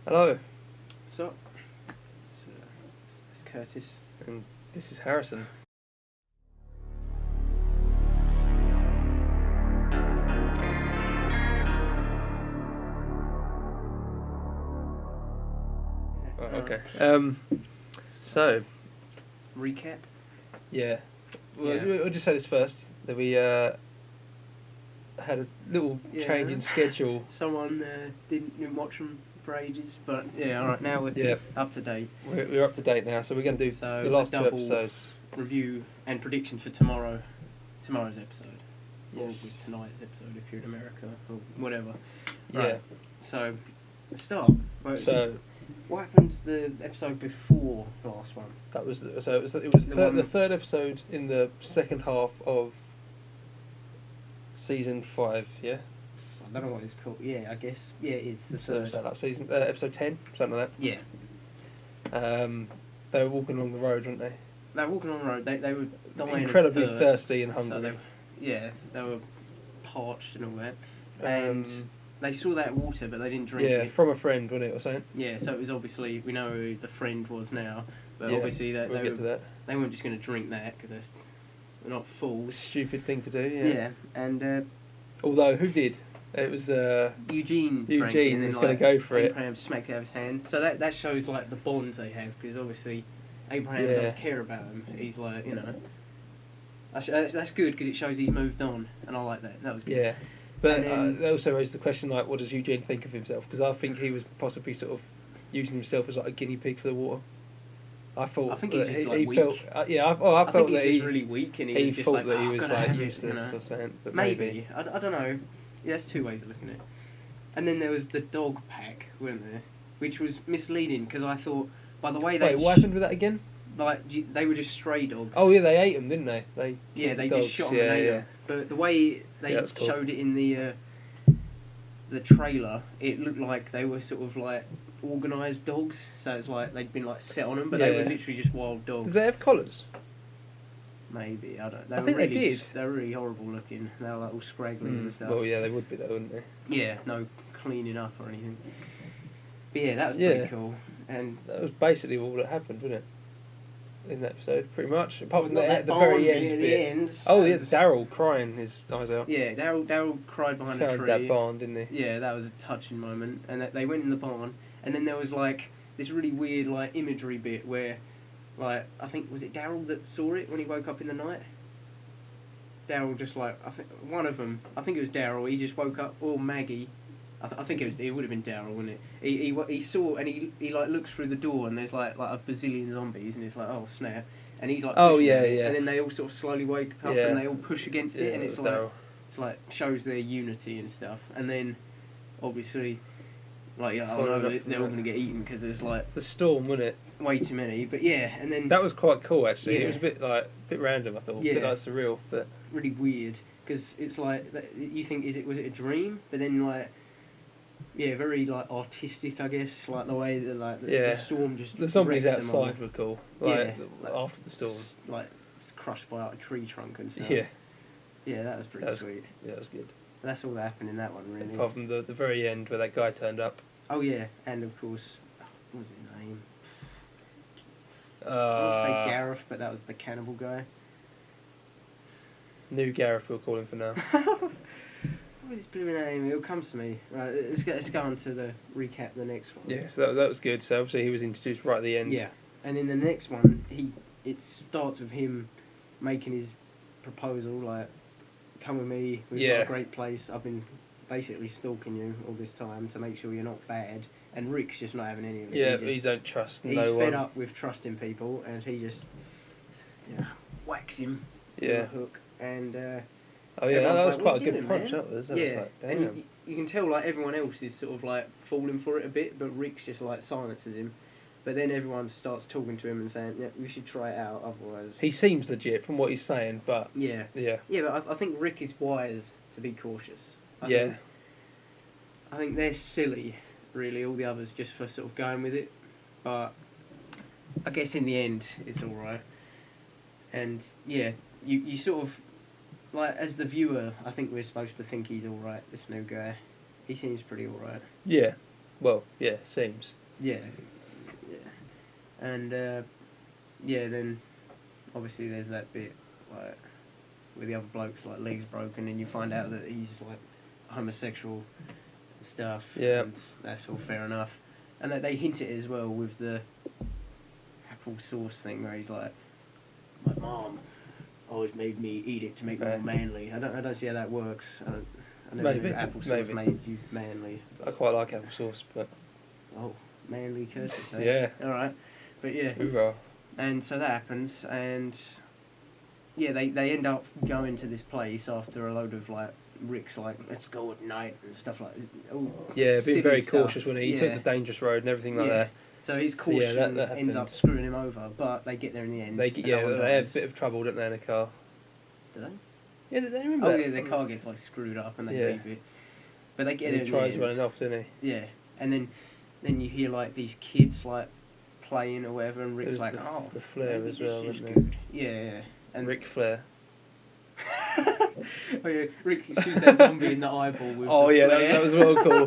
Hello, So, it's Curtis. and this is Harrison. Oh, okay. So, Recap. yeah. Well, Yeah. we'll just say this first, that we had a little change in schedule. Someone didn't watch them for ages, but yeah, all right. Now we're Yeah. up to date. We're up to date now, so we're going to do So the last a two double episodes. Review and predictions for tomorrow's episode. Or Yes. with tonight's episode if you're in America or whatever. Yeah. Right. So, let's start. Well, So what happened to the episode before the last one? that was it was the third episode in the second half of season 5. Yeah. I don't know what it's called. Yeah, I guess. Yeah, it is the third. So like episode 10, something like Yeah. that. They were walking along the road, weren't they? They were walking on the road. They were dying Incredibly of thirst, thirsty and hungry. So they were parched and all that. And they saw that water, but they didn't drink yeah, it. from a friend, wasn't it, or something? Yeah, so it was obviously, we know who the friend was now, but Yeah, obviously we'll get to that. they weren't just going to drink that because they're not fools. Stupid thing to do, yeah. Yeah, and Although, who did? It was Eugene drank it, and then, was going to go for it. Abraham smacks it out of his hand. So that shows like the bond they have, because obviously Abraham Yeah. does care about him. He's like, you know, that's good because it shows he's moved on, and I like that. That was good. Yeah. But And then- that also raises the question, like, what does Eugene think of himself? Because I think he was possibly sort of using himself as like a guinea pig for the water. I think he's that just, like, he weak. felt. I I felt think he's that just really weak, and he was just thought like, that he "Oh, was gotta like have it," useless you know? or something. But Maybe. I don't know. Yeah, that's two ways of looking at it. And then there was the dog pack, weren't there? Which was misleading because I thought, by the way they Wait, what happened with that again? they were just stray dogs. Oh yeah, they ate them, didn't they? They yeah, killed they the just dogs. shot them and ate them. But the way they Yeah, that's cool. showed it in the trailer, it looked like they were sort of like organised dogs. So it's like they'd been like set on them, but they were Yeah. literally just wild dogs. Did they have collars? Maybe, I don't. I think they did. They were really horrible looking. They were like all scraggly and stuff. Well, yeah, they would be though, wouldn't they? Yeah, no cleaning up or anything. But yeah, that was Yeah. pretty cool. And That was basically all that happened, wasn't it? In that episode, pretty much. Apart from not the that very barn end bit at bit. the end. Oh That yeah, was- Daryl crying his eyes out. Yeah, Daryl cried behind a Found tree. that barn, didn't he? Yeah, that was a touching moment. And they went in the barn, and then there was like this really weird like imagery bit where, like, I think was it Daryl that saw it when he woke up in the night. Daryl just like I think one of them. I think it was Daryl. He just woke up, or Maggie. I think it would have been Daryl, wouldn't it? He saw and he like looks through the door and there's like a bazillion zombies and it's like, oh snap, and he's like Oh, pushing yeah, at it, yeah. and then they all sort of slowly wake up Yeah. and they all push against it and it it's was like Daryl. it's like shows their unity and stuff, and then obviously like yeah, I Followed know up from they're all that. going to get eaten because there's like The storm, wasn't it? way too many, but yeah, and then That was quite cool actually. Yeah. It was a bit random. I thought, a bit Yeah. like surreal, but really weird because it's like you think was it a dream, but then like yeah, very like artistic, I guess, like the way that like Yeah. the storm just the zombies wrecks them all. outside were cool. Like Yeah, like, after the storm. like it's crushed by like, a tree trunk and stuff. Yeah, Yeah, that was pretty That was- sweet. yeah, that was good. That's all that happened in that one, really. Apart from the very end where that guy turned up. Oh yeah, and of course, what was his name? I Uh, want to say Gareth, but that was the cannibal guy. New Gareth, we'll call him for now. What was his blooming name? It'll come to me. Right, let's go on to the recap. The next one. Yeah, so that was good. So obviously he was introduced right at the end. Yeah, and in the next one, it starts with him making his proposal, like, "Come with me. We've got Yeah. a great place. I've been basically stalking you all this time to make sure you're not bad." And Rick's just not having any of it. Yeah, he he don't trust He's no fed one. up with trusting people, and he just whacks him Yeah. with a hook. And Oh yeah, everyone's that was like, quite "What a are you good doing, punch. man?" That was. I was yeah, like, and damn. you can tell like everyone else is sort of like falling for it a bit, but Rick's just like silences him. But then everyone starts talking to him and saying, "Yeah, we should try it out, otherwise." He seems legit from what he's saying, but Yeah, yeah, but I think Rick is wise to be cautious. yeah, I think they're silly, really. All the others just for sort of going with it, but I guess in the end it's all right. And yeah, you sort of like as the viewer, I think we're supposed to think he's all right. This new guy, he seems pretty all right. yeah. Well, yeah, seems. Yeah, yeah, and yeah, then obviously there's that bit like where the other bloke's like legs broken, and you find out that he's like homosexual and stuff. Yeah. And that's all fair enough, and that they hint it as well with the apple sauce thing where he's like, my mom always made me eat it to make me more manly. I don't see how that works. I never Maybe, knew apple sauce maybe. made you manly. I quite like applesauce, but Oh, manly curses, eh? yeah. Alright. But yeah. Hoorah. And so that happens, and yeah, they end up going to this place after a load of like Rick's like, let's go at night and stuff like oh, Yeah, silly being very stuff. cautious when he took Yeah. the dangerous road and everything like Yeah. that. So his So, yeah, caution that ends up happened. screwing him over, but they get there in the end. They and yeah, no one they had a dies. bit of trouble, didn't they, in the car? Do they? Yeah, did they remember Oh that? yeah, their car gets like screwed up and they Yeah. leave it. But they get And there he in the tries end. running off, didn't he? Yeah, and then you hear like these kids like playing or whatever, and Rick's There's like, the, oh, the flare maybe as well, this is wasn't there? good. Yeah, yeah. And Ric Flair. oh yeah, Rick shoots that zombie in the eyeball with. Oh the yeah, flare. that was well cool.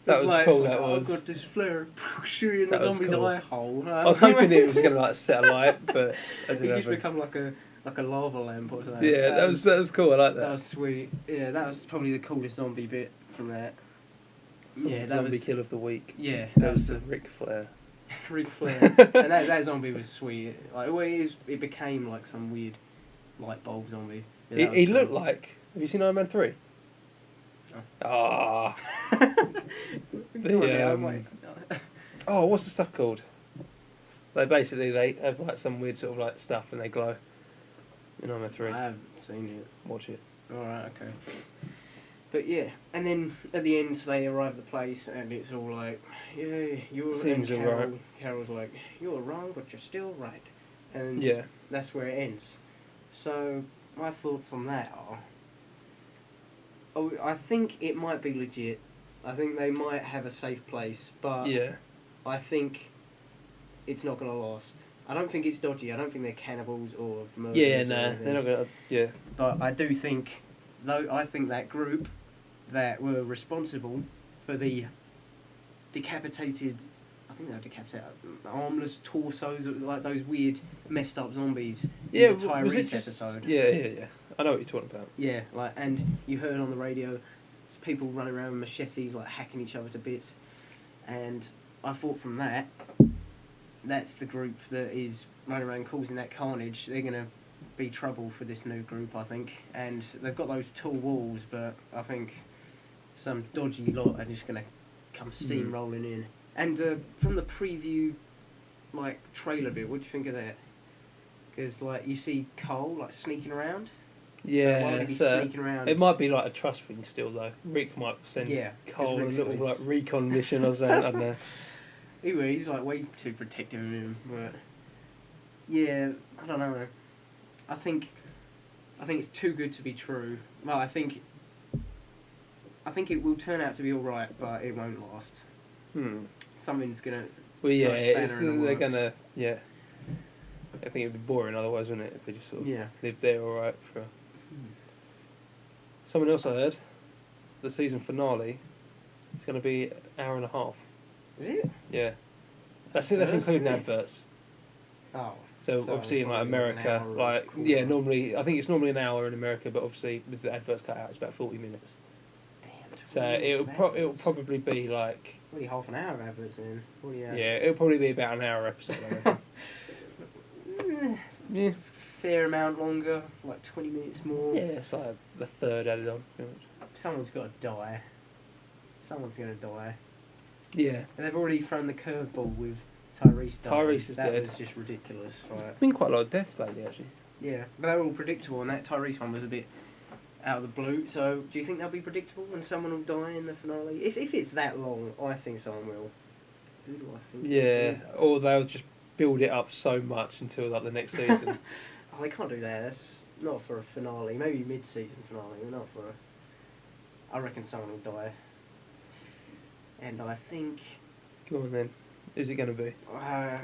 That was like, cool. it's That like, was. I've got this flare shooting the That was zombie's cool. eye hole. I was hoping it was going to like set a light, but I He didn't. just Have become like a lava lamp or something. yeah, that was cool. I like that. That was sweet. Yeah, that was probably the coolest zombie bit from that. Some Yeah, that zombie was. kill of the week. Yeah, That that was was the Ric Flair. Ric Flair. And that zombie was sweet. Like, well, it became like some weird light bulb zombie. Yeah, that was He cool. looked like. Have you seen Iron Man 3? No. Ah. Go on now, um, mate. Oh, what's the stuff called? They have like some weird sort of like stuff and they glow. In Iron Man 3. I haven't seen it. Watch it. Alright, okay. But yeah, and then at the end they arrive at the place and it's all like, yeah, you're Seems and alright. Carol's like, you're wrong but you're still right. And Yeah. that's where it ends. So my thoughts on that are, I think it might be legit. I think they might have a safe place, but Yeah. I think it's not going to last. I don't think it's dodgy. I don't think they're cannibals or murderers. Yeah, or nah, anything. they're not gonna. Yeah. But I do think, though, I think that group that were responsible for the decapitated, I think they were decapitated, armless torsos, like those weird messed up zombies Yeah, in the was it Tyrese just- episode. Yeah. I know what you're talking about. Yeah, like, and you heard on the radio people running around with machetes, like hacking each other to bits. And I thought from that, that's the group that is running around causing that carnage. They're going to be trouble for this new group, I think. And they've got those tall walls, but I think some dodgy lot are just going to come steamrolling in. And from the preview, like, trailer bit, what do you think of that? Because, like, you see Cole, like, sneaking around. So why Yeah, would he be so sneaking around? it might be like a trust thing still though. Rick might send Yeah, Cole a Rick's little always- like recon mission or something. I don't know. Anyway, he's like way too protective of him, but yeah, I don't know. I think it's too good to be true. Well, I think it will turn out to be all right, but it won't last. Something's gonna. Well, yeah, throw a spanner it's, in the they're works. gonna. Yeah, I think it'd be boring otherwise, wouldn't it? If they just sort of Yeah. lived there all right for. Someone else I heard, the season finale, it's going to be an hour and a half. Is it? Yeah, that's it. That's That's including it. adverts. Oh. So obviously in like probably an America, hour or like quarter. yeah, normally I think it's normally an hour in America, but obviously with the adverts cut out, it's about 40 minutes. Damn. So 20 minutes of it'll adverts. probably be like Probably half an hour of adverts in. What do you have? yeah, it'll probably be about an hour episode. I reckon. Yeah, Fair amount longer, like 20 minutes more. yeah, it's like the third added on. pretty much. Someone's got to die. Someone's going to die. Yeah, And they've already thrown the curveball with Tyrese dying. Tyrese is that dead. was just ridiculous. there's Like, been quite a lot of deaths lately actually. yeah, but they were all predictable, and that Tyrese one was a bit out of the blue. So, do you think they'll be predictable and someone will die in the finale? If it's that long, I think someone will. Who do I think? Yeah, or they'll just build it up so much until like the next season. Oh, they can't do that. That's not for a finale. Maybe mid-season finale, but not for a... I reckon someone will die. And I think... Go on then. Who's it going to be? I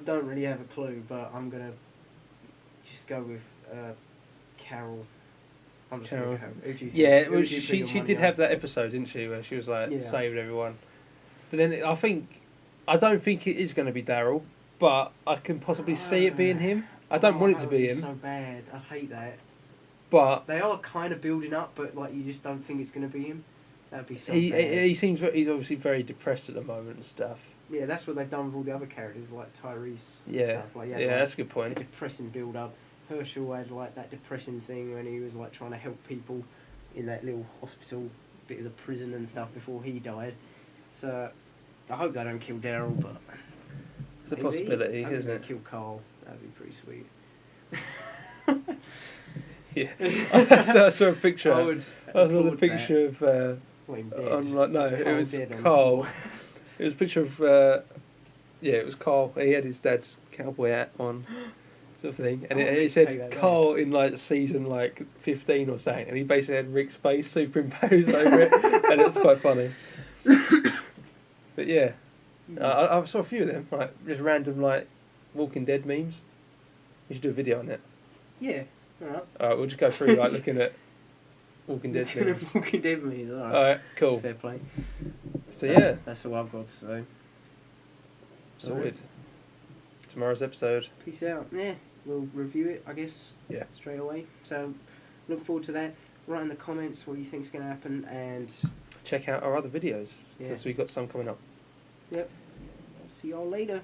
don't really have a clue, but I'm going to just go with Carol. I'm just Carol. going to go. Who do you think? Yeah, Who well, would you she bring on did one have night? that episode, didn't she, where she was like Yeah. saving everyone. But then I don't think it is going to be Daryl, but I can possibly see it being him. I don't want it to be him, So bad. I hate that. but They are kind of building up, but like you just don't think it's going to be him. That'd be so bad. he seems he's obviously very depressed at the moment and stuff. Yeah, that's what they've done with all the other characters, like Tyrese. And Yeah, stuff. Like, that's a good a point. depressing build up. Herschel had like that depressing thing when he was like trying to help people in that little hospital bit of the prison and stuff before he died. So I hope they don't kill Daryl, but It's a possibility, maybe isn't they it? kill Carl. That'd be pretty sweet. Yeah, I saw a picture. I would I saw the applaud picture of. Well, him dead. On like no, it Carl was dead on Carl. the It was a picture of. Yeah, it was Carl. He had his dad's cowboy hat on, sort of thing, and Oh, it Rick said say that, Carl in like season like 15 or something, and he basically had Rick's face superimposed over it, and it's quite funny. But yeah, I saw a few of them, like just random like Walking Dead memes. We should do a video on it. Yeah, alright. Alright, we'll just go through like looking at Walking Dead memes. Walking Dead memes, alright. Alright, cool. Fair play. So yeah, That's all I've got to say. sorted. Tomorrow's episode. Peace out. Yeah, we'll review it, I guess. Yeah. Straight away. So, look forward to that. Write in the comments what you think's going to happen, and Check out our other videos Yeah. because we've got some coming up. yep. See y'all later.